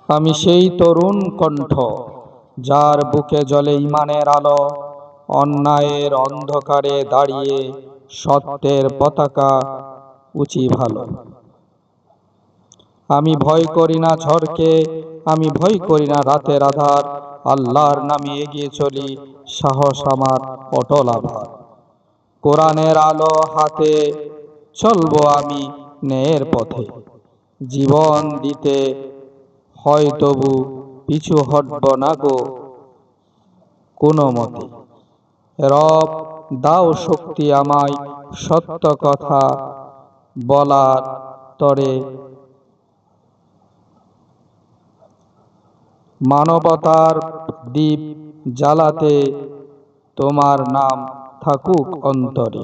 আমি সেই তরুণ কণ্ঠ, যার বুকে জ্বলে ঈমানের আলো, অন্যায়ের অন্ধকারে দাঁড়িয়ে সত্যের পতাকা উঁচি ভালো। আমি ভয় করি না ঝড়কে, আমি ভয় করি না রাতের আধার, আল্লাহর নামে এগিয়ে চলি, সাহস আমার অটল আধার। কোরআনের আলো হাতে চলবো আমি ন্যায়ের পথে, জীবন দিতে হয় তবু পিছু হটব না গো কোনো মতে। রব দাও শক্তি আমায় সত্য কথা বলার তরে, মানবতার দীপ জ্বালাতে তোমার নাম থাকুক অন্তরে।